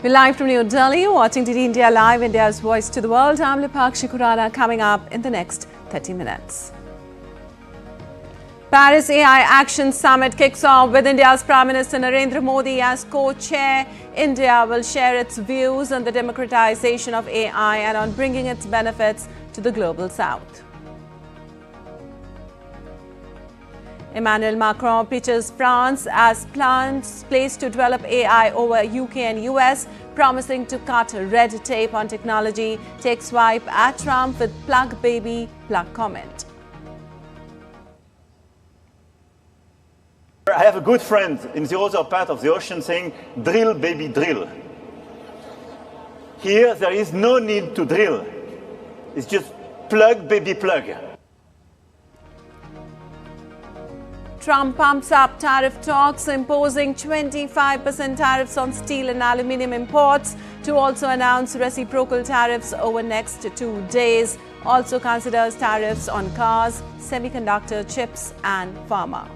We're live from New Delhi, watching DD India Live, India's voice to the world. I'm Lipakshi Khurana, coming up in the next 30 minutes. Paris AI Action Summit kicks off with India's Prime Minister Narendra Modi as co-chair. India will share its views on the democratization of AI and on bringing its benefits to the global south. Emmanuel Macron pitches France as plans placed to develop AI over UK and US, promising to cut red tape on technology. Takes swipe at Trump with plug baby plug comment. I have a good friend in the other part of the ocean saying, drill baby drill. Here there is no need to drill. It's just plug baby plug. Trump pumps up tariff talks, imposing 25% tariffs on steel and aluminium imports, to also announce reciprocal tariffs over next 2 days. Also considers tariffs on cars, semiconductor chips and pharma.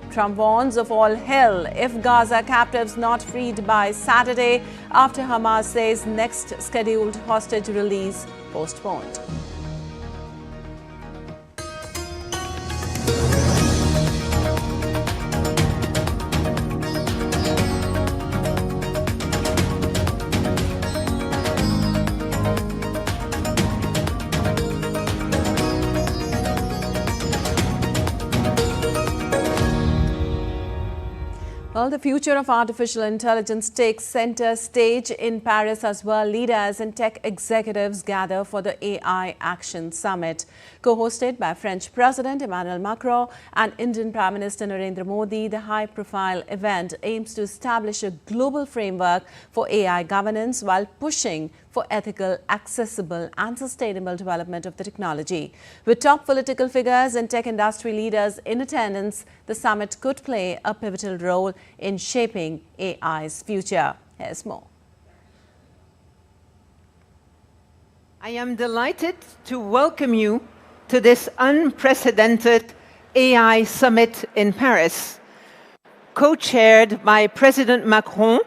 Trump warns of all hell if Gaza captives not freed by Saturday, after Hamas says next scheduled hostage release postponed. Well, the future of artificial intelligence takes center stage in Paris as world leaders and tech executives gather for the AI Action Summit. Co-hosted by French President Emmanuel Macron and Indian Prime Minister Narendra Modi, the high-profile event aims to establish a global framework for AI governance while pushing for ethical, accessible and sustainable development of the technology. With top political figures and tech industry leaders in attendance, the summit could play a pivotal role in shaping AI's future. Here's more. I am delighted to welcome you to this unprecedented AI summit in Paris, co-chaired by President Macron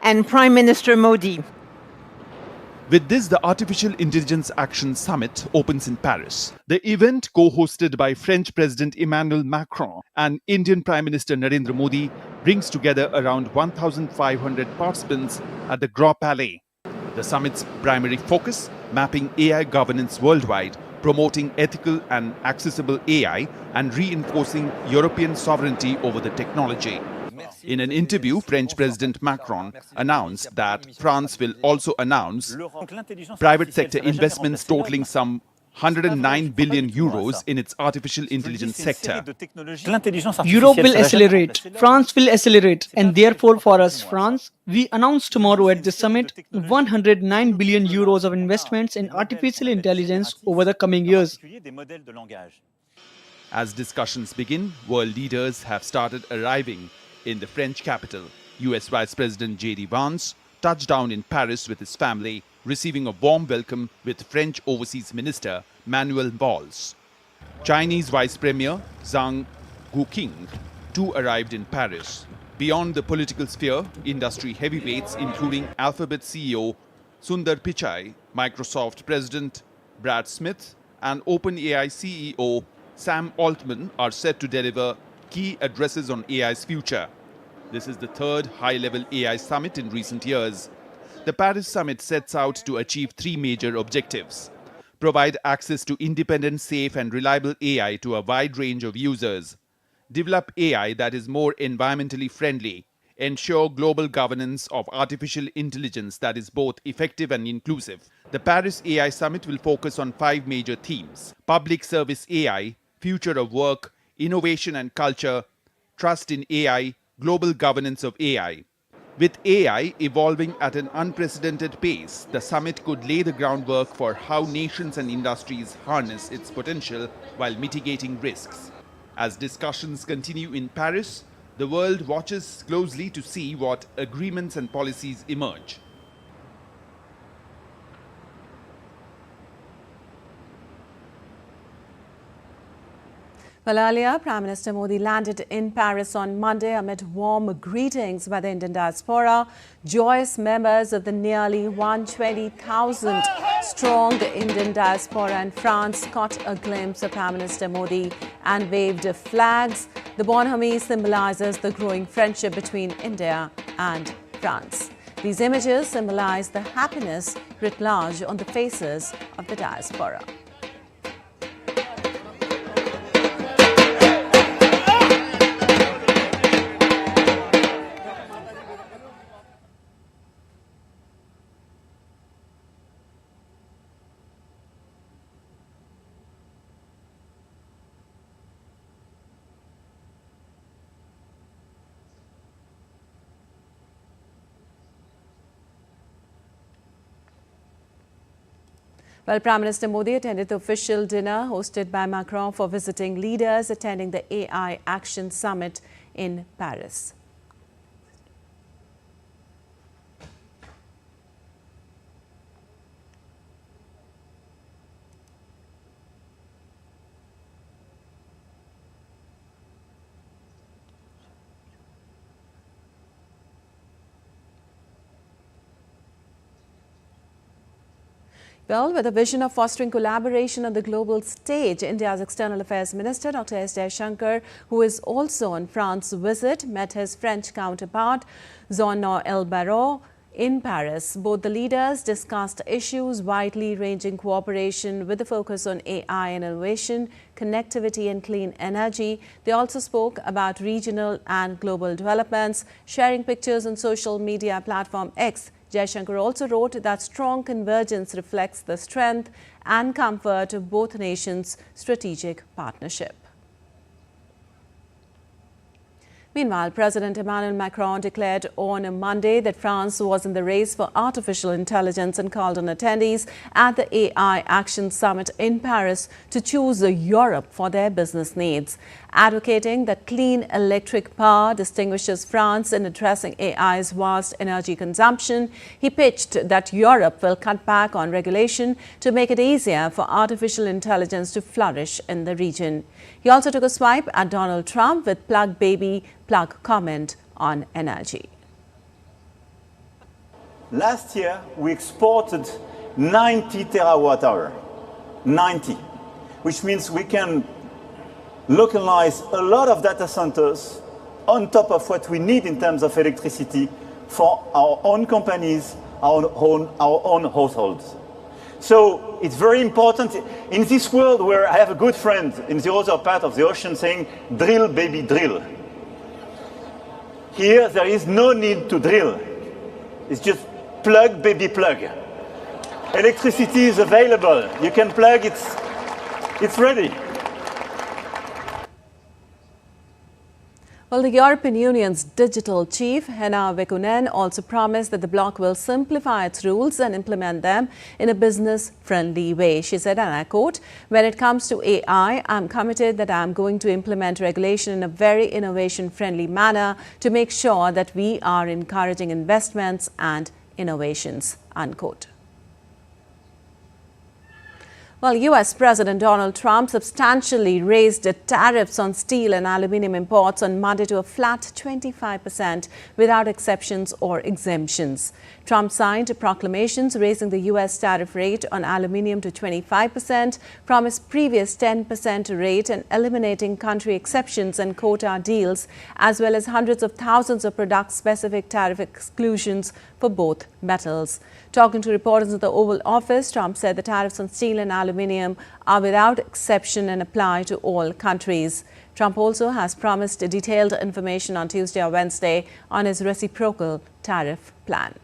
and Prime Minister Modi. With this, the Artificial Intelligence Action Summit opens in Paris. The event, co-hosted by French President Emmanuel Macron and Indian Prime Minister Narendra Modi, brings together around 1,500 participants at the Grand Palais. The summit's primary focus, mapping AI governance worldwide, promoting ethical and accessible AI, and reinforcing European sovereignty over the technology. In an interview, French President Macron announced that France will also announce private sector investments totaling some 109 billion euros in its artificial intelligence sector. Europe will accelerate, France will accelerate, and therefore for us, France, we announce tomorrow at the summit 109 billion euros of investments in artificial intelligence over the coming years. As discussions begin, world leaders have started arriving in the French capital. US Vice President J.D. Vance touched down in Paris with his family, receiving a warm welcome with French Overseas Minister Manuel Valls. Chinese Vice Premier Zhang Guoqing too arrived in Paris. Beyond the political sphere, industry heavyweights including Alphabet CEO Sundar Pichai, Microsoft President Brad Smith and OpenAI CEO Sam Altman are set to deliver key addresses on AI's future. This is the third high-level AI summit in recent years. The Paris summit sets out to achieve three major objectives: provide access to independent, safe and reliable AI to a wide range of users, develop AI that is more environmentally friendly, ensure global governance of artificial intelligence that is both effective and inclusive. The Paris AI summit will focus on 5 major themes: public service AI, future of work, innovation and culture, trust in AI, global governance of AI. With AI evolving at an unprecedented pace, the summit could lay the groundwork for how nations and industries harness its potential while mitigating risks. As discussions continue in Paris, the world watches closely to see what agreements and policies emerge. Well, earlier, Prime Minister Modi landed in Paris on Monday amid warm greetings by the Indian diaspora. Joyous members of the nearly 120,000 strong Indian diaspora in France caught a glimpse of Prime Minister Modi and waved flags. The bonhomie symbolizes the growing friendship between India and France. These images symbolize the happiness writ large on the faces of the diaspora. Well, Prime Minister Modi attended the official dinner hosted by Macron for visiting leaders attending the AI Action Summit in Paris. Well, with a vision of fostering collaboration on the global stage, India's External Affairs Minister Dr. S. Jaishankar, who is also on France's visit, met his French counterpart, Jean-Noël Barrot, in Paris. Both the leaders discussed issues widely ranging cooperation with a focus on AI innovation, connectivity and clean energy. They also spoke about regional and global developments, sharing pictures on social media platform X. Jaishankar also wrote that strong convergence reflects the strength and comfort of both nations' strategic partnership. Meanwhile, President Emmanuel Macron declared on Monday that France was in the race for artificial intelligence and called on attendees at the AI Action Summit in Paris to choose Europe for their business needs. Advocating that clean electric power distinguishes France in addressing AI's vast energy consumption, he pitched that Europe will cut back on regulation to make it easier for artificial intelligence to flourish in the region. He also took a swipe at Donald Trump with plug baby, plug comment on energy. Last year, we exported 90 terawatt-hour, 90, which means we can localize a lot of data centers on top of what we need in terms of electricity for our own companies, our own households. So it's very important in this world where I have a good friend in the other part of the ocean saying, drill, baby, drill. Here, there is no need to drill. It's just plug, baby, plug. Electricity is available. You can plug, it's ready. Well, the European Union's digital chief, Henna Virkunen, also promised that the bloc will simplify its rules and implement them in a business-friendly way. She said, and I quote, "When it comes to AI, I'm committed that I'm going to implement regulation in a very innovation-friendly manner to make sure that we are encouraging investments and innovations," unquote. Well, U.S. President Donald Trump substantially raised the tariffs on steel and aluminium imports on Monday to a flat 25% without exceptions or exemptions. Trump signed proclamations raising the U.S. tariff rate on aluminium to 25% from his previous 10% rate and eliminating country exceptions and quota deals, as well as hundreds of thousands of product-specific tariff exclusions for both metals. Talking to reporters at the Oval Office, Trump said the tariffs on steel and aluminium are without exception and apply to all countries. Trump also has promised detailed information on Tuesday or Wednesday on his reciprocal tariff plan.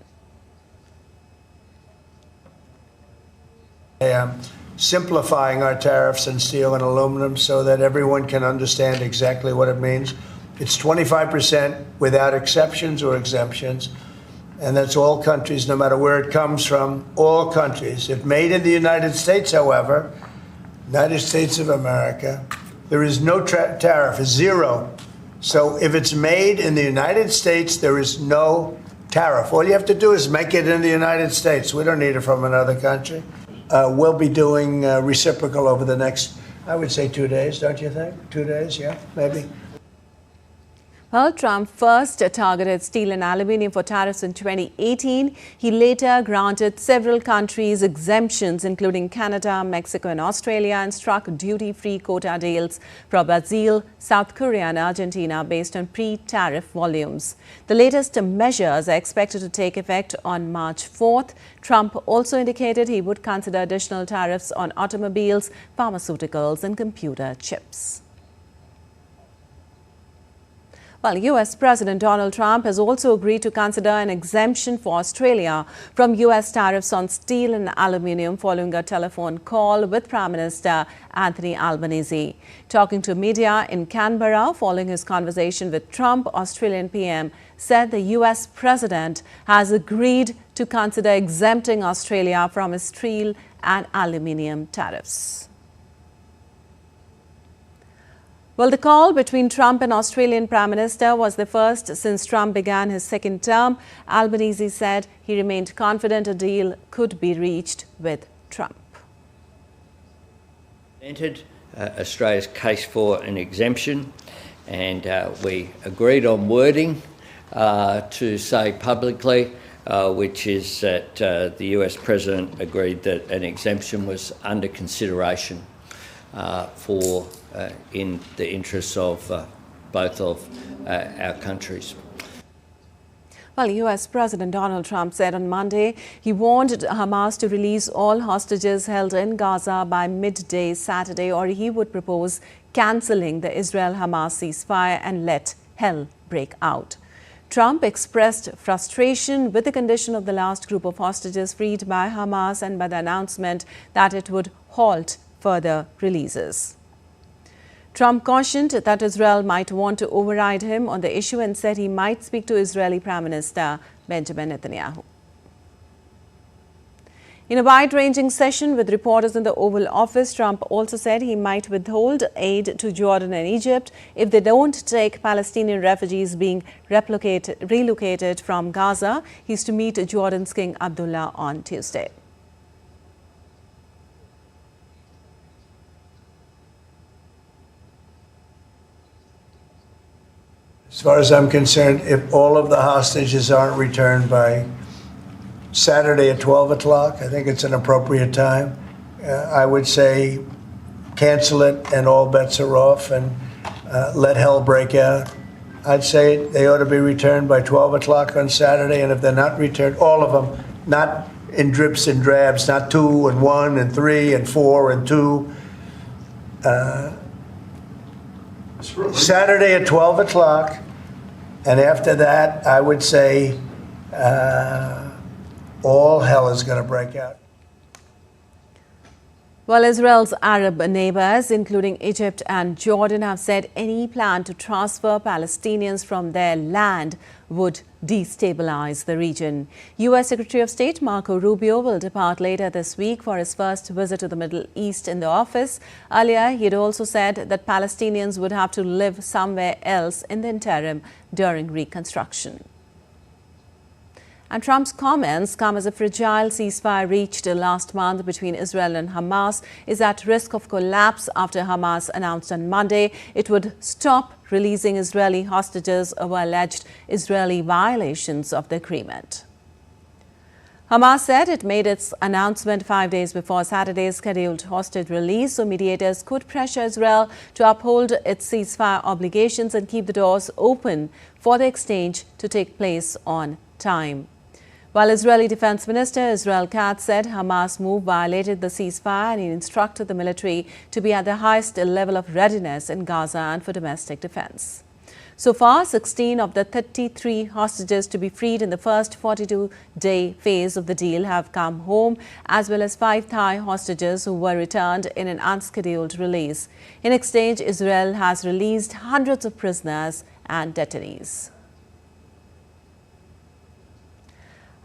Simplifying our tariffs on steel and aluminum so that everyone can understand exactly what it means. It's 25% without exceptions or exemptions. And that's all countries, no matter where it comes from, all countries. If made in the United States, however, United States of America, there is no tariff, zero. So if it's made in the United States, there is no tariff. All you have to do is make it in the United States. We don't need it from another country. We'll be doing reciprocal over the next I would say 2 days, don't you think? 2 days, yeah, maybe. Well, Trump first targeted steel and aluminium for tariffs in 2018. He later granted several countries exemptions, including Canada, Mexico and Australia, and struck duty-free quota deals for Brazil, South Korea and Argentina based on pre-tariff volumes. The latest measures are expected to take effect on March 4th. Trump also indicated he would consider additional tariffs on automobiles, pharmaceuticals and computer chips. Well, U.S. President Donald Trump has also agreed to consider an exemption for Australia from U.S. tariffs on steel and aluminium following a telephone call with Prime Minister Anthony Albanese. Talking to media in Canberra following his conversation with Trump, Australian PM said the U.S. President has agreed to consider exempting Australia from his steel and aluminium tariffs. Well, the call between Trump and Australian Prime Minister was the first since Trump began his second term. Albanese said he remained confident a deal could be reached with Trump. Entered Australia's case for an exemption, and we agreed on wording to say publicly, which is that the US President agreed that an exemption was under consideration in the interests of both of our countries. Well, U.S. President Donald Trump said on Monday he warned Hamas to release all hostages held in Gaza by midday Saturday, or he would propose cancelling the Israel-Hamas ceasefire and let hell break out. Trump expressed frustration with the condition of the last group of hostages freed by Hamas and by the announcement that it would halt further releases. Trump cautioned that Israel might want to override him on the issue and said he might speak to Israeli Prime Minister Benjamin Netanyahu. In a wide-ranging session with reporters in the Oval Office, Trump also said he might withhold aid to Jordan and Egypt if they don't take Palestinian refugees being relocated from Gaza. He's to meet Jordan's King Abdullah on Tuesday. As far as I'm concerned, if all of the hostages aren't returned by Saturday at 12 o'clock, I think it's an appropriate time. I would say cancel it and all bets are off and let hell break out. I'd say they ought to be returned by 12 o'clock on Saturday, and if they're not returned, all of them, not in drips and drabs, not 2 and 1 and 3 and 4 and 2. Saturday at 12 o'clock, and after that, I would say all hell is going to break out. Well, Israel's Arab neighbors, including Egypt and Jordan, have said any plan to transfer Palestinians from their land would destabilize the region. U.S. Secretary of State Marco Rubio will depart later this week for his first visit to the Middle East in the office. Earlier, he had also said that Palestinians would have to live somewhere else in the interim during reconstruction. And Trump's comments come as a fragile ceasefire reached last month between Israel and Hamas is at risk of collapse after Hamas announced on Monday it would stop releasing Israeli hostages over alleged Israeli violations of the agreement. Hamas said it made its announcement 5 days before Saturday's scheduled hostage release, so mediators could pressure Israel to uphold its ceasefire obligations and keep the doors open for the exchange to take place on time. While Israeli Defense Minister Israel Katz said Hamas' move violated the ceasefire and he instructed the military to be at the highest level of readiness in Gaza and for domestic defense. So far, 16 of the 33 hostages to be freed in the first 42-day phase of the deal have come home, as well as 5 Thai hostages who were returned in an unscheduled release. In exchange, Israel has released hundreds of prisoners and detainees.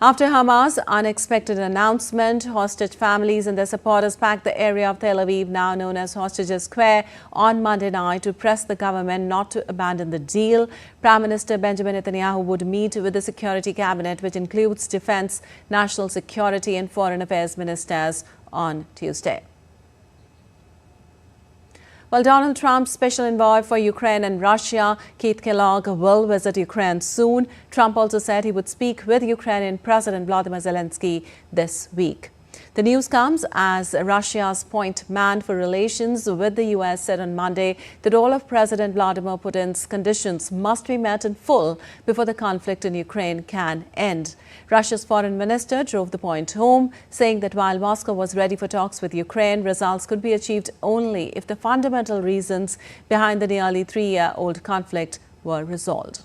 After Hamas' unexpected announcement, hostage families and their supporters packed the area of Tel Aviv, now known as Hostages Square, on Monday night to press the government not to abandon the deal. Prime Minister Benjamin Netanyahu would meet with the Security Cabinet, which includes Defense, National Security and Foreign Affairs ministers, on Tuesday. Well, Donald Trump's special envoy for Ukraine and Russia, Keith Kellogg, will visit Ukraine soon. Trump also said he would speak with Ukrainian President Vladimir Zelensky this week. The news comes as Russia's point man for relations with the U.S. said on Monday that all of President Vladimir Putin's conditions must be met in full before the conflict in Ukraine can end. Russia's foreign minister drove the point home, saying that while Moscow was ready for talks with Ukraine, results could be achieved only if the fundamental reasons behind the nearly three-year-old conflict were resolved.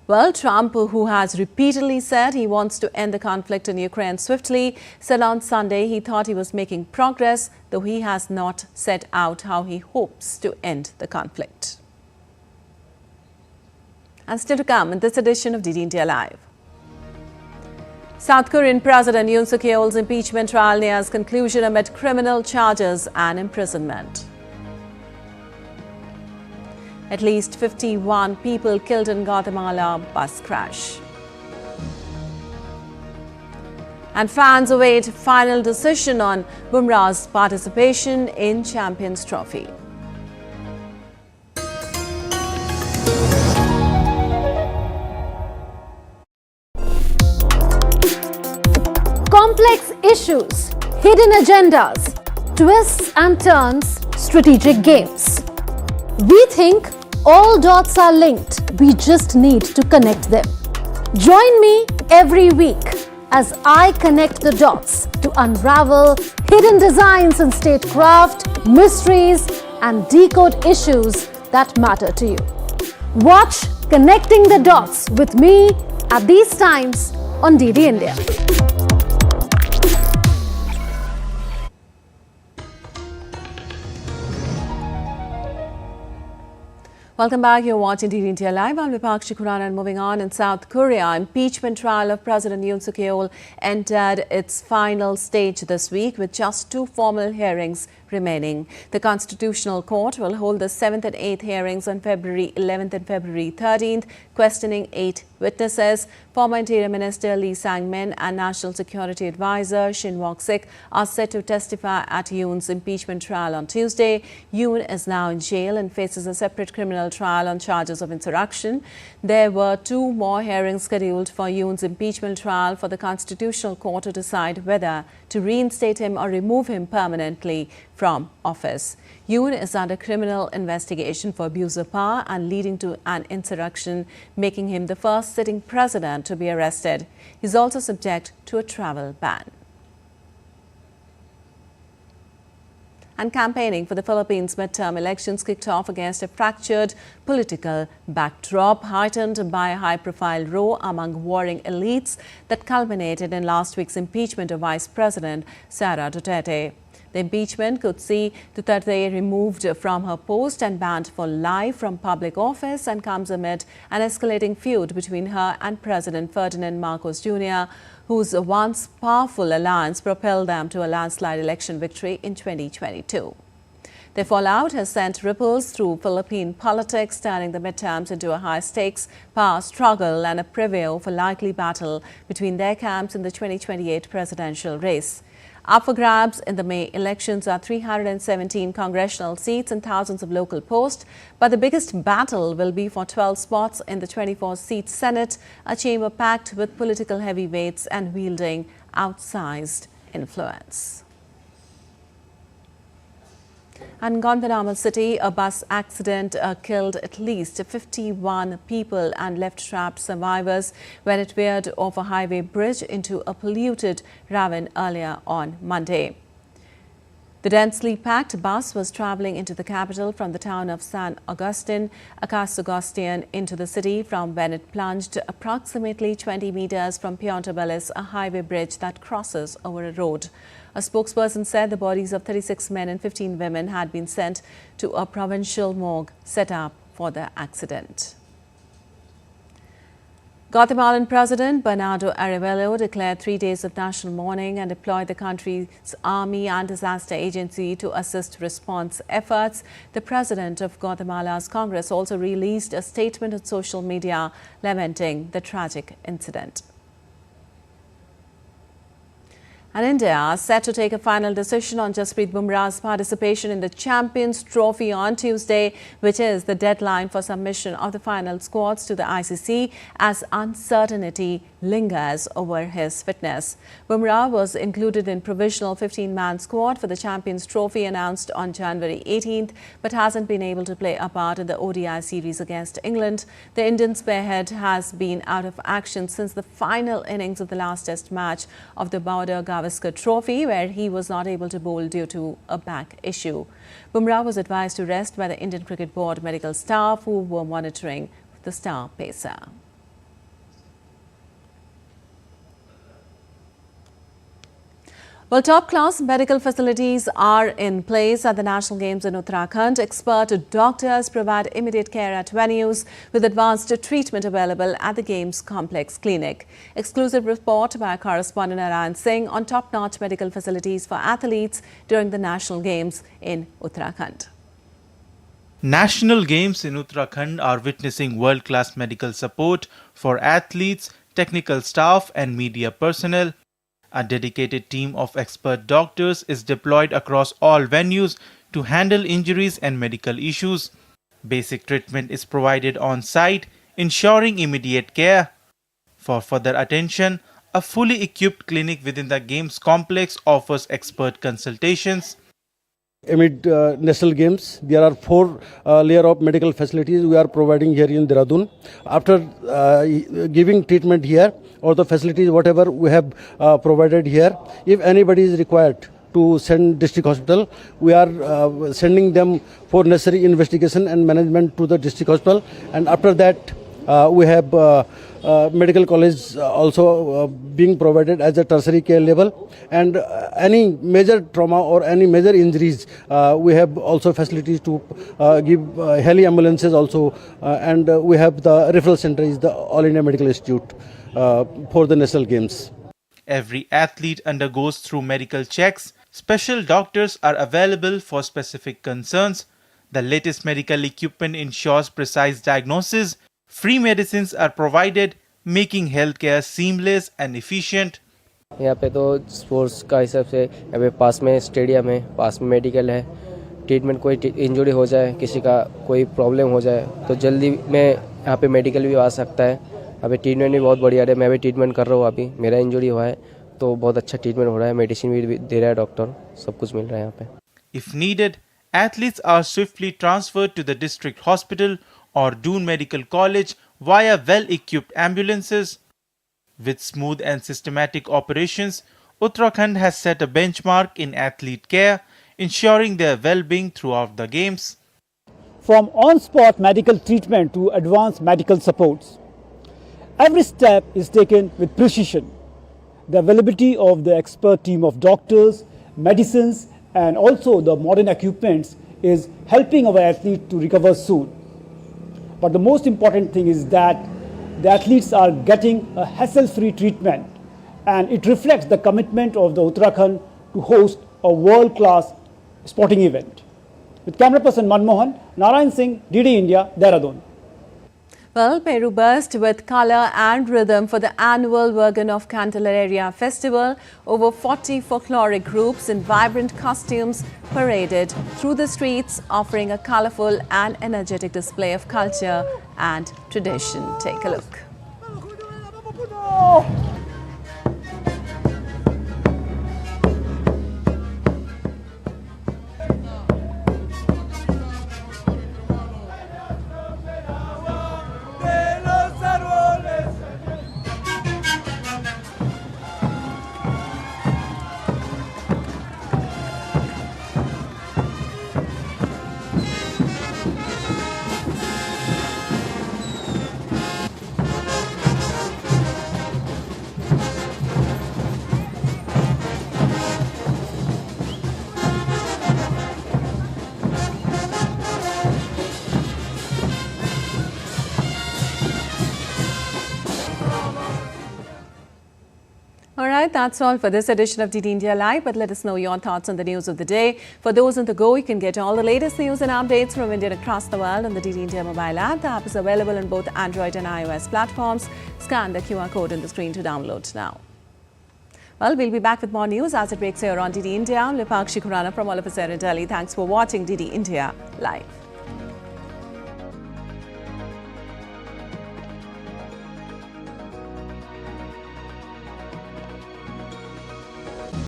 Well, Trump, who has repeatedly said he wants to end the conflict in Ukraine swiftly, said on Sunday he thought he was making progress, though he has not set out how he hopes to end the conflict. And still to come in this edition of DD India Live. South Korean President Yoon Suk Yeol's impeachment trial nears conclusion amid criminal charges and imprisonment. At least 51 people killed in Guatemala bus crash. And fans await final decision on Bumrah's participation in Champions Trophy. Complex issues, hidden agendas, twists and turns, strategic games. We think all dots are linked, we just need to connect them. Join me every week as I connect the dots to unravel hidden designs in statecraft, mysteries, and decode issues that matter to you. Watch Connecting the Dots with me at these times on DD India. Welcome back. You're watching DD India Live. I'm Vipakshi Khurana, and moving on in South Korea, impeachment trial of President Yoon Suk Yeol entered its final stage this week with just 2 formal hearings remaining. The Constitutional Court will hold the 7th and 8th hearings on February 11th and February 13th, questioning 8 witnesses. Former Interior Minister Lee Sang-min and National Security Advisor Shin Wok-sik are set to testify at Yoon's impeachment trial on Tuesday. Yoon is now in jail and faces a separate criminal trial on charges of insurrection. There were 2 more hearings scheduled for Yoon's impeachment trial for the Constitutional Court to decide whether to reinstate him or remove him permanently from office. Yoon is under criminal investigation for abuse of power and leading to an insurrection, making him the first sitting president to be arrested. He is also subject to a travel ban. And campaigning for the Philippines midterm elections kicked off against a fractured political backdrop, heightened by a high-profile row among warring elites that culminated in last week's impeachment of Vice President Sara Duterte. The impeachment could see Duterte removed from her post and banned for life from public office, and comes amid an escalating feud between her and President Ferdinand Marcos Jr., whose once powerful alliance propelled them to a landslide election victory in 2022. Their fallout has sent ripples through Philippine politics, turning the midterms into a high-stakes power struggle and a preview for likely battle between their camps in the 2028 presidential race. Up for grabs in the May elections are 317 congressional seats and thousands of local posts, but the biggest battle will be for 12 spots in the 24-seat Senate, a chamber packed with political heavyweights and wielding outsized influence. And in Guatemala City, a bus accident killed at least 51 people and left trapped survivors when it veered off a highway bridge into a polluted ravine earlier on Monday. The densely packed bus was traveling into the capital from the town of San Agustin, Acasagostian, into the city from when it plunged approximately 20 meters from Puerto Bellis, a highway bridge that crosses over a road. A spokesperson said the bodies of 36 men and 15 women had been sent to a provincial morgue set up for the accident. Guatemalan President Bernardo Arévalo declared 3 days of national mourning and deployed the country's army and disaster agency to assist response efforts. The president of Guatemala's Congress also released a statement on social media lamenting the tragic incident. And India is set to take a final decision on Jasprit Bumrah's participation in the Champions Trophy on Tuesday, which is the deadline for submission of the final squads to the ICC, as uncertainty lingers over his fitness. Bumrah was included in provisional 15-man squad for the Champions Trophy announced on January 18th, but hasn't been able to play a part in the ODI series against England. The Indian spearhead has been out of action since the final innings of the last test match of the Gavaskar Trophy, where he was not able to bowl due to a back issue. Bumrah was advised to rest by the Indian Cricket Board medical staff who were monitoring the star pacer. Well, top-class medical facilities are in place at the National Games in Uttarakhand. Expert doctors provide immediate care at venues with advanced treatment available at the Games Complex Clinic. Exclusive report by correspondent Narayan Singh on top-notch medical facilities for athletes during the National Games in Uttarakhand. National Games in Uttarakhand are witnessing world-class medical support for athletes, technical staff and media personnel. A dedicated team of expert doctors is deployed across all venues to handle injuries and medical issues. Basic treatment is provided on site, ensuring immediate care. For further attention, a fully equipped clinic within the Games complex offers expert consultations. Amid National Games, there are 4 layers of medical facilities we are providing here in Dehradun. After giving treatment here, or the facilities whatever we have provided here, if anybody is required to send district hospital, we are sending them for necessary investigation and management to the district hospital. And after that, we have medical college also being provided as a tertiary care level, and any major trauma or any major injuries, we have also facilities to give heli ambulances also, and we have the referral center is the All India Medical Institute for the National Games. Every athlete undergoes through medical checks. Special doctors are available for specific concerns. The latest medical equipment ensures precise diagnosis. Free medicines are provided, making healthcare seamless and efficient. यहाँ पे तो sports का हिसाब से यहाँ पे पास में stadium है, पास में मेडिकल है. ट्रीटमेंट कोई इंजरी हो जाए, किसी का कोई प्रॉब्लम हो जाए तो जल्दी में यहाँ पे मेडिकल भी आ सकता है. अभी ट्रीटमेंट भी बहुत बढ़िया है. मैं भी ट्रीटमेंट कर रहा हूँ. अभी मेरा इंजरी हुआ है तो बहुत अच्छा ट्रीटमेंट हो रहा है. मेडिसिन भी दे रहा है डॉक्टर. सब कुछ मिल रहा है यहाँ पे. If needed, athletes are swiftly transferred to the district hospital or Doon Medical College via well-equipped ambulances. With smooth and systematic operations, Uttarakhand has set a benchmark in athlete care, ensuring their well-being throughout the games. From on-spot medical treatment to advanced medical supports, every step is taken with precision. The availability of the expert team of doctors, medicines, and also the modern equipments is helping our athletes to recover soon. But the most important thing is that the athletes are getting a hassle-free treatment, and it reflects the commitment of the Uttarakhand to host a world-class sporting event. With camera person Manmohan, Narayan Singh, DD India, Dehradun. Well, Peru burst with colour and rhythm for the annual Virgin of Candelaria festival. Over 40 folkloric groups in vibrant costumes paraded through the streets, offering a colourful and energetic display of culture and tradition. Take a look. All right, that's all for this edition of DD India Live, but let us know your thoughts on the news of the day. For those on the go, you can get all the latest news and updates from India across the world on the DD India mobile app. The app is available on both Android and iOS platforms. Scan the QR code on the screen to download now. Well, we'll be back with more news as it breaks here on DD India. I'm Lipakshi Khurana from all of us here in Delhi. Thanks for watching DD India Live.